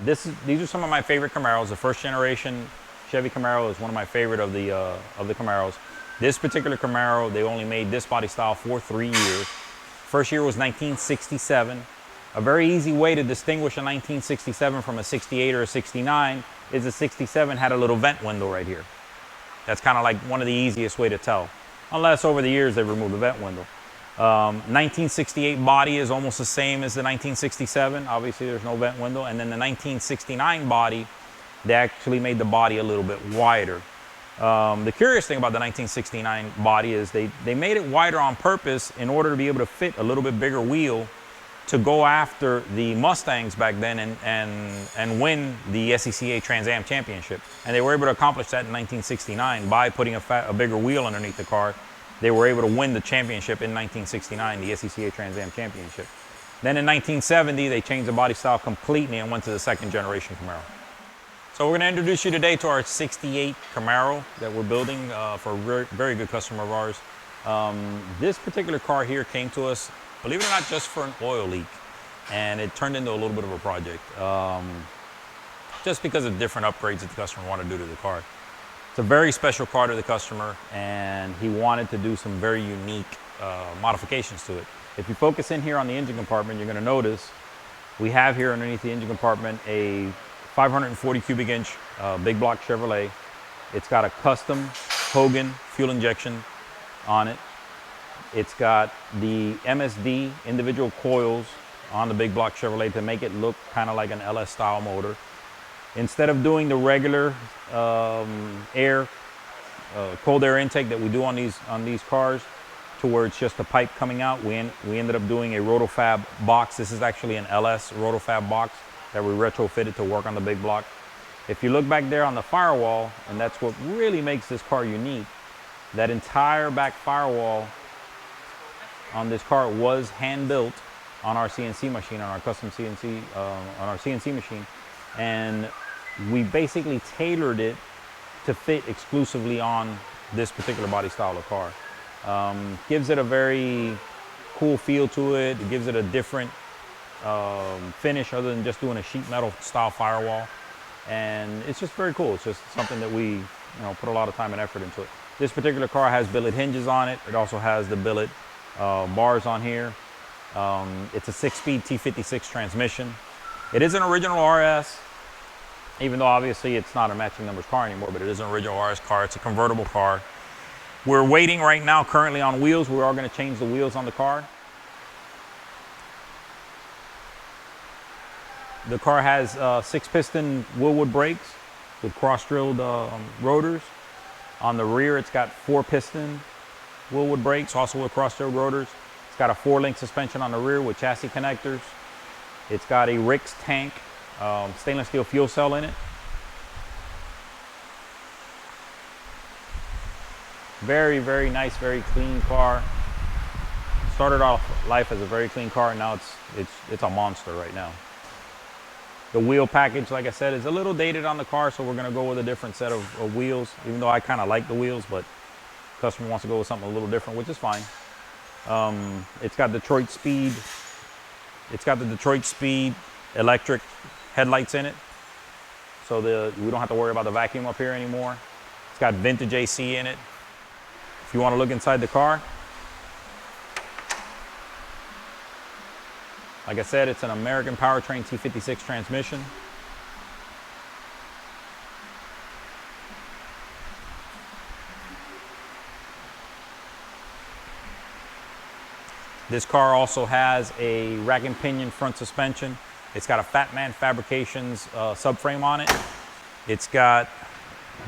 These are some of my favorite Camaros. The first generation Chevy Camaro is one of my favorite of the Camaros. This particular Camaro, they only made this body style for 3 years. First year was 1967. A very easy way to distinguish a 1967 from a 68 or a 69 is a 67 had a little vent window right here. That's kind of like one of the easiest way to tell, unless over the years they removed the vent window. 1968 body is almost the same as the 1967. Obviously there's no vent window. And then the 1969 body, they actually made the body a little bit wider. The curious thing about the 1969 body is they made it wider on purpose in order to be able to fit a little bit bigger wheel to go after the Mustangs back then and win the SCCA Trans Am Championship. And they were able to accomplish that in 1969 by putting a bigger wheel underneath the car. They were able to win the championship in 1969, the SCCA Trans Am Championship. Then in 1970, they changed the body style completely and went to the second generation Camaro. So we're going to introduce you today to our 68 Camaro that we're building for a very good customer of ours. This particular car here came to us, believe it or not, just for an oil leak. And it turned into a little bit of a project. Just because of different upgrades that the customer wanted to do to the car. It's a very special car to the customer, and he wanted to do some very unique modifications to it. If you focus in here on the engine compartment, you're going to notice we have here underneath the engine compartment a 540 cubic inch big block Chevrolet. It's got a custom Hogan fuel injection on it. It's got the MSD individual coils on the big block Chevrolet to make it look kind of like an LS style motor. Instead of doing the regular cold air intake that we do on these cars, to where it's just a pipe coming out, we ended up doing a rotofab box. This is actually an LS rotofab box that we retrofitted to work on the big block. If you look back there on the firewall, and that's what really makes this car unique, that entire back firewall on this car was hand built on our CNC machine, on our custom CNC, on our CNC machine, and we basically tailored it to fit exclusively on this particular body style of car. Gives it a very cool feel to it. It gives it a different finish other than just doing a sheet metal style firewall. And it's just very cool. It's just something that we put a lot of time and effort into it. This particular car has billet hinges on it. It also has the billet bars on here. It's a 6-speed T56 transmission. It is an original RS, even though obviously it's not a matching numbers car anymore, but it is an original RS car. It's a convertible car. We're waiting right now currently on wheels. We are going to change the wheels on the car. The car has 6-piston Willwood brakes with cross-drilled rotors. On the rear, it's got 4-piston Willwood brakes, also with cross-drilled rotors. It's got a 4-link suspension on the rear with chassis connectors. It's got a Rix tank, stainless steel fuel cell in it. Very, very nice, very clean car. Started off life as a very clean car, and now it's a monster right now. The wheel package, like I said, is a little dated on the car, so we're going to go with a different set of wheels, even though I kind of like the wheels, but the customer wants to go with something a little different, which is fine. It's got Detroit Speed. It's got the Detroit Speed electric headlights in it, so we don't have to worry about the vacuum up here anymore. It's got vintage AC in it. If you want to look inside the car, like I said, it's an American Powertrain T56 transmission. This car also has a rack and pinion front suspension. It's got a Fat Man Fabrications subframe on it. It's got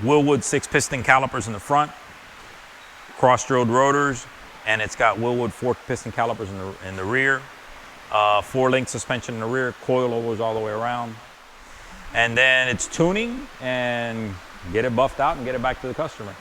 Willwood 6-piston calipers in the front, cross-drilled rotors, and it's got Willwood 4-piston calipers in the rear. 4-link suspension in the rear, coilovers all the way around. And then it's tuning and get it buffed out and get it back to the customer.